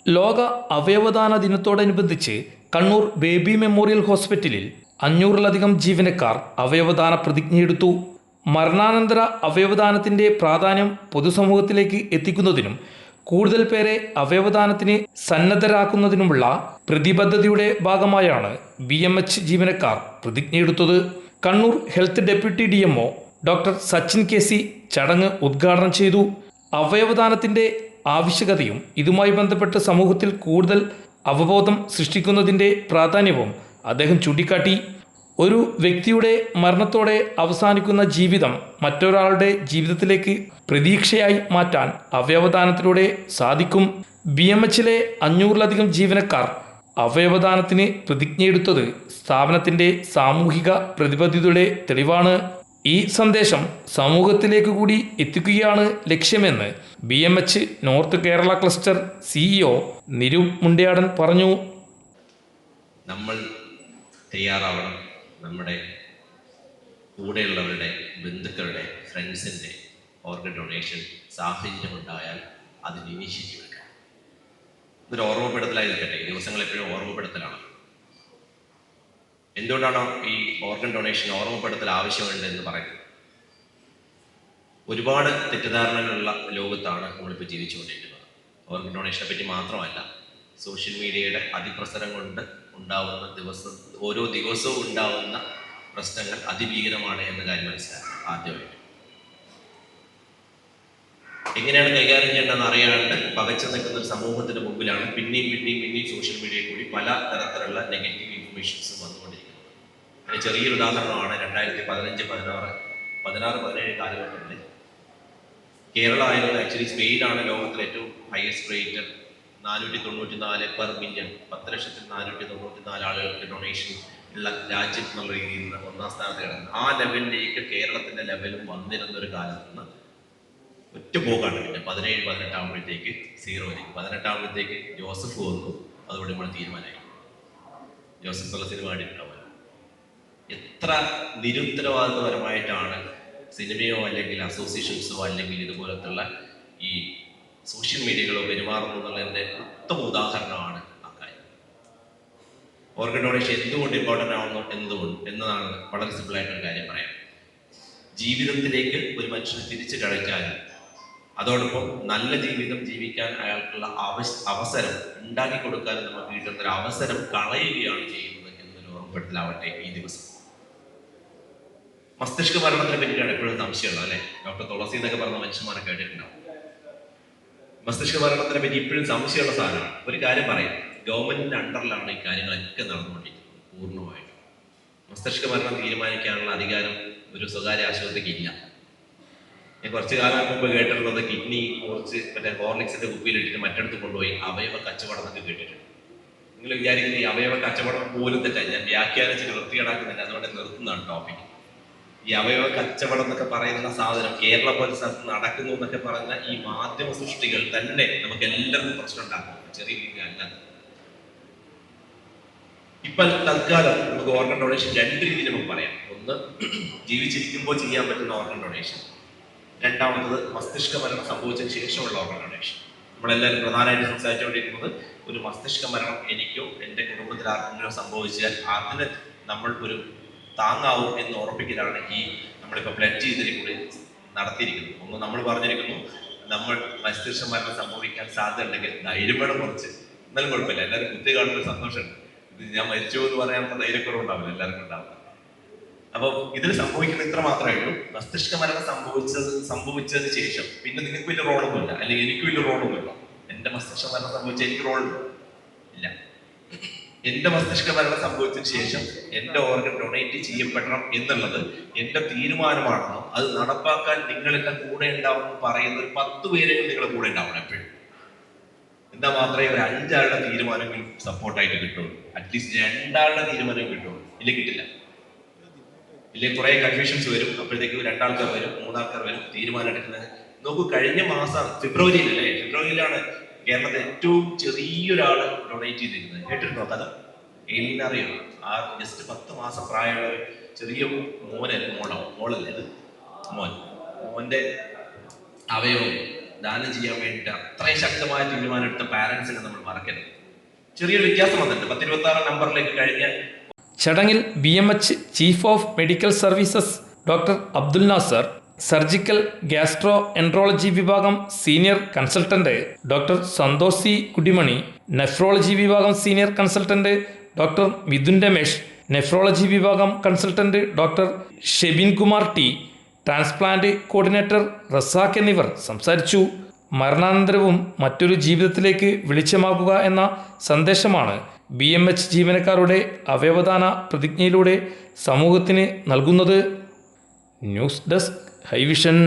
ലോക അവയവദാന ദിനത്തോടനുബന്ധിച്ച് Kannur baby memorial ഹോസ്പിറ്റലിൽ 500-ലധികം ജീവനക്കാർ അവയവദാന പ്രതിജ്ഞയെടുത്തു. മരണാനന്തര അവയവദാനത്തിൻ്റെ പ്രാധാന്യം പൊതുസമൂഹത്തിലേക്ക് എത്തിക്കുന്നതിനും കൂടുതൽ പേരെ അവയവദാനത്തിന് സന്നദ്ധരാക്കുന്നതിനുമുള്ള പ്രതിബദ്ധതയുടെ ഭാഗമായാണ് BMH ജീവനക്കാർ പ്രതിജ്ഞയെടുത്തത്. Kannur health deputy DMO doctor Sachin KC ചടങ്ങ് ഉദ്ഘാടനം ചെയ്തു. അവയവദാനത്തിൻ്റെ ആവശ്യകതയും ഇതുമായി ബന്ധപ്പെട്ട് സമൂഹത്തിൽ കൂടുതൽ അവബോധം സൃഷ്ടിക്കുന്നതിൻ്റെ പ്രാധാന്യവും അദ്ദേഹം ചൂണ്ടിക്കാട്ടി. ഒരു വ്യക്തിയുടെ മരണത്തോടെ അവസാനിക്കുന്ന ജീവിതം മറ്റൊരാളുടെ ജീവിതത്തിലേക്ക് പ്രതീക്ഷയായി മാറ്റാൻ അവയവദാനത്തിലൂടെ സാധിക്കും. BMHലെ 500-ലധികം ജീവനക്കാർ അവയവദാനത്തിന് പ്രതിജ്ഞയെടുത്തത് സ്ഥാപനത്തിൻ്റെ സാമൂഹിക പ്രതിബദ്ധതയുടെ തെളിവാണ്. ഈ സന്ദേശം സമൂഹത്തിലേക്ക് കൂടി എത്തിക്കുകയാണ് ലക്ഷ്യമെന്ന് BMH north Kerala cluster CEO Niru Mundayadan പറഞ്ഞു. നമ്മൾ തയ്യാറാവണം. നമ്മുടെ കൂടെയുള്ളവരുടെ, ബന്ധുക്കളുടെ, ഫ്രണ്ട്സിൻ്റെ ഓർഗൻ ഡൊണേഷൻ സാഹചര്യമുണ്ടായാൽ അതിന് ഇനീഷ്യേറ്റീവ് എടുക്കാം. ഇതൊരു ഓർമ്മപ്പെടുത്തലായി നിൽക്കട്ടെ. ഈ ദിവസങ്ങൾ എപ്പോഴും ഓർമ്മപ്പെടുത്തലാണ്. എന്തുകൊണ്ടാണോ ഈ ഓർഗൻ ഡൊണേഷൻ ഓർമ്മപ്പെടുത്തൽ ആവശ്യമുണ്ട് എന്ന് പറയുന്നത്? ഒരുപാട് തെറ്റിദ്ധാരണകളുള്ള ലോകത്താണ് നമ്മളിപ്പോൾ ജീവിച്ചുകൊണ്ടിരിക്കുന്നത്. ഓർഗൻ ഡൊണേഷനെ പറ്റി മാത്രമല്ല, സോഷ്യൽ മീഡിയയുടെ അതിപ്രസരം കൊണ്ട് ഉണ്ടാവുന്ന ഓരോ ദിവസവും ഉണ്ടാവുന്ന പ്രശ്നങ്ങൾ അതിഭീകരമാണ് എന്ന കാര്യം മനസ്സിലാക്കുക. ആദ്യമായിട്ട് എങ്ങനെയാണ് കൈകാര്യം ചെയ്യേണ്ടതെന്ന് അറിയാണ്ട് പകച്ചു നിൽക്കുന്ന ഒരു സമൂഹത്തിന്റെ മുമ്പിലാണ് പിന്നെയും സോഷ്യൽ മീഡിയയിൽ കൂടി പല തരത്തിലുള്ള നെഗറ്റീവ് ഇൻഫർമേഷൻസ് വന്നുകൊണ്ടിരിക്കുന്നത്. അതിന് ചെറിയൊരു ഉദാഹരണമാണ് 2015, 2016, 2017 കാലഘട്ടങ്ങളിൽ കേരളം ആയിരുന്നു. ആക്ച്വലി സ്പെയിനാണ് ലോകത്തിലെ ഏറ്റവും ഹയസ്റ്റ് റേറ്റ് 494 പെർ മില്യൺ, 10,494 ആളുകൾക്ക് ഡൊണേഷൻ ഉള്ള രാജ്യം എന്നുള്ള രീതിയിൽ നിന്ന് 1ാം സ്ഥാനത്ത് കിടന്നു. ആ ലെവലിലേക്ക് കേരളത്തിന്റെ ലെവലും വന്നിരുന്ന ഒരു കാലത്ത് നിന്ന് ഒറ്റ പോക്കാണ്. പിന്നെ 17-18 ആകുമ്പോഴത്തേക്ക് 0 18 ആകുമ്പോഴത്തേക്ക് ജോസഫ് വന്നു. അതോടെ നമ്മൾ തീരുമാനമായി. ജോസഫ് എന്നുള്ള സിനിമ കണ്ടിട്ടുണ്ടാവുമല്ലോ. എത്ര നിരുത്തരവാദിത്വപരമായിട്ടാണ് സിനിമയോ അല്ലെങ്കിൽ അസോസിയേഷൻസോ അല്ലെങ്കിൽ ഇതുപോലത്തുള്ള ഈ സോഷ്യൽ മീഡിയകളോ പെരുമാറുന്നു എന്നുള്ളതിൻ്റെ ഉത്തമ ഉദാഹരണമാണ് ആ കാര്യം. ഓർഗൻ ഡൊണേഷൻ എന്തുകൊണ്ട് ഇമ്പോർട്ടൻ്റ് ആവുന്നു എന്നതാണ് വളരെ സിമ്പിളായിട്ടൊരു കാര്യം പറയാം. ജീവിതത്തിലേക്ക് ഒരു മനുഷ്യനെ തിരിച്ചു കഴിക്കാനും അതോടൊപ്പം നല്ല ജീവിതം ജീവിക്കാൻ അയാൾക്കുള്ള അവസരം ഉണ്ടാക്കി കൊടുക്കാനും നമുക്ക് കിട്ടുന്ന ഒരു അവസരം കളയുകയാണ് ചെയ്യുന്നത് എന്നൊരു ഓർമ്മപ്പെടുത്തലാവട്ടെ ഈ ദിവസം. മസ്തിഷ്ക മരണത്തിനെ പറ്റിയിട്ടാണ് എപ്പോഴും സംശയമുള്ളത് അല്ലേ? ഡോക്ടർ തുളസി എന്നൊക്കെ പറഞ്ഞ മനുഷ്യന്മാരെ കേട്ടിട്ടുണ്ടാവും. മസ്തിഷ്ക മരണത്തിനെ പറ്റി ഇപ്പോഴും സംശയമുള്ള സാധനമാണ്. ഒരു കാര്യം പറയാം, ഗവൺമെന്റിന്റെ അണ്ടറിലാണ് ഈ കാര്യങ്ങളൊക്കെ നടന്നുകൊണ്ടിരിക്കുന്നത് പൂർണ്ണമായിട്ടും. മസ്തിഷ്ക മരണം തീരുമാനിക്കാനുള്ള അധികാരം ഒരു സ്വകാര്യ ആശുപത്രിക്ക് ഇല്ല. ഞാൻ കുറച്ചു കാലം മുമ്പ് കേട്ടിട്ടുള്ളത് കിഡ്നി കുറച്ച് മറ്റേ ഹോർലിക്സിന്റെ കുപ്പിയിലിട്ടിട്ട് മറ്റടുത്ത് കൊണ്ടുപോയി അവയവ കച്ചവടം എന്നൊക്കെ കേട്ടിട്ടുണ്ട്. നിങ്ങൾ വിചാരിക്കുന്ന ഈ അവയവ കച്ചവടം പോലും തെറ്റായി. ഞാൻ വ്യാഖ്യാനിച്ചിട്ട് വൃത്തികേടാക്കുന്നില്ല, അതുകൊണ്ട് നിർത്തുന്നതാണ് ടോപ്പിക്. ഈ അവയവ കച്ചവടം എന്നൊക്കെ പറയുന്ന സാധനം കേരള പോലെ സ്ഥലത്ത് നടക്കുന്നു എന്നൊക്കെ പറഞ്ഞ ഈ മാധ്യമ സൃഷ്ടികൾ തന്നെ നമുക്ക് എല്ലാവർക്കും പ്രശ്നം ഉണ്ടാക്കും. ചെറിയ രീതിയല്ല. ഇപ്പൊ തൽക്കാലം നമുക്ക് ഓർഗൻ ഡൊണേഷൻ 2 രീതിയിൽ നമുക്ക് പറയാം. ഒന്ന്, ജീവിച്ചിരിക്കുമ്പോൾ ചെയ്യാൻ പറ്റുന്ന ഓർഗൻ ഡൊണേഷൻ. രണ്ടാമത്തത്, മസ്തിഷ്ക മരണം സംഭവിച്ചതിന് ശേഷമുള്ള ഓർഗൻ ഡൊണേഷൻ. നമ്മളെല്ലാവരും പ്രധാനമായിട്ട് സംസാരിച്ചുകൊണ്ടിരിക്കുന്നത് ഒരു മസ്തിഷ്ക മരണം എനിക്കോ എൻ്റെ കുടുംബത്തിൽ ആർക്കെങ്കിലും സംഭവിച്ചാൽ അതിന് നമ്മൾ ഒരു താങ്ങാവും എന്ന് ഉറപ്പിക്കലാണ് ഈ നമ്മളിപ്പോൾ ബ്ലഡ് ചെയ്തതിൽ കൂടി നടത്തിയിരിക്കുന്നത്. ഒന്ന്, നമ്മൾ പറഞ്ഞിരിക്കുന്നു നമ്മൾ മസ്തിഷ്ക മരണം സംഭവിക്കാൻ സാധ്യത ഉണ്ടെങ്കിൽ ധൈര്യമാണ് കുറച്ച്, എന്നാലും കുഴപ്പമില്ല, എല്ലാവരും കുത്തി കാണുന്ന സന്തോഷമുണ്ട്. ഇത് ഞാൻ മരിച്ചു എന്ന് പറയാനുള്ള ധൈര്യക്കുറവുണ്ടാവില്ല, എല്ലാവർക്കും ഉണ്ടാവില്ല. അപ്പോൾ ഇതിൽ സംഭവിക്കുന്നത് ഇത്ര മാത്രമേ ഉള്ളൂ. മസ്തിഷ്ക മരണം സംഭവിച്ചതിന് ശേഷം പിന്നെ നിങ്ങൾക്ക് വലിയ റോളൊന്നുമില്ല, അല്ലെങ്കിൽ എനിക്ക് വലിയ റോളൊന്നുമില്ല. എൻ്റെ മസ്തിഷ്ക മരണം സംഭവിച്ച എനിക്ക് റോൾ ഇല്ല. എൻ്റെ മസ്തിഷ്ക മരണം സംഭവിച്ചതിന് ശേഷം എൻ്റെ ഓർഗൻ ഡൊണേറ്റ് ചെയ്യപ്പെടണം എന്നുള്ളത് എൻ്റെ തീരുമാനമാണെന്നും അത് നടപ്പാക്കാൻ നിങ്ങൾ എൻ്റെ കൂടെ ഉണ്ടാവും എന്ന് പറയുന്ന ഒരു 10 പേരെങ്കിലും നിങ്ങളുടെ കൂടെ ഉണ്ടാവണം എപ്പോഴും. എന്നാൽ മാത്രമേ ഒരു 5 ആളുടെ തീരുമാനങ്ങൾ സപ്പോർട്ടായിട്ട് കിട്ടുള്ളൂ. അറ്റ്ലീസ്റ്റ് 2 ആളുടെ തീരുമാനം കിട്ടുള്ളൂ. ഇല്ല, കിട്ടില്ല. ഇല്ലേ, കുറെ കൺഫ്യൂഷൻസ് വരും. അപ്പോഴത്തേക്ക് 2 ആൾക്കാർ വരും, 3 ആൾക്കാർ വരും, തീരുമാനം എടുക്കുന്നത്. നോക്കൂ, കഴിഞ്ഞ മാസം ഫെബ്രുവരിയിലാണ് കേരളത്തിൽ ഏറ്റവും ചെറിയൊരാള് ഡൊണേറ്റ് ചെയ്തിരിക്കുന്നത്. കേട്ടിട്ടുണ്ടോ കഥ? അറിയാം. ആ ജസ്റ്റ് 10 മാസം പ്രായമുള്ള ചെറിയ മോളല്ലേ ഇത്, മോന്റെ അവയവം ദാനം ചെയ്യാൻ വേണ്ടിയിട്ട് അത്രയും ശക്തമായ തീരുമാനം എടുത്ത പാരൻസിനെ നമ്മൾ മറക്കരുത്. ചെറിയൊരു വ്യത്യാസം വന്നിട്ടുണ്ട്. 1026 നമ്പറിലേക്ക് കഴിഞ്ഞ ചടങ്ങിൽ BMH chief of medical services doctor Abdul Nasar, surgical gastroenterology വിഭാഗം senior consultant doctor Santhosh C Kudimani, nephrology വിഭാഗം senior consultant doctor Mithun Ramesh, nephrology വിഭാഗം consultant doctor Shebin Kumar T, transplant coordinator Razak എന്നിവർ സംസാരിച്ചു. മരണാനന്തരവും മറ്റൊരു ജീവിതത്തിലേക്ക് വെളിച്ചമാക്കുക എന്ന സന്ദേശമാണ് BMH ജീവനക്കാരുടെ അവയവദാന പ്രതിജ്ഞയിലൂടെ സമൂഹത്തിന് നൽകുന്നത്. News desk Hi Vision.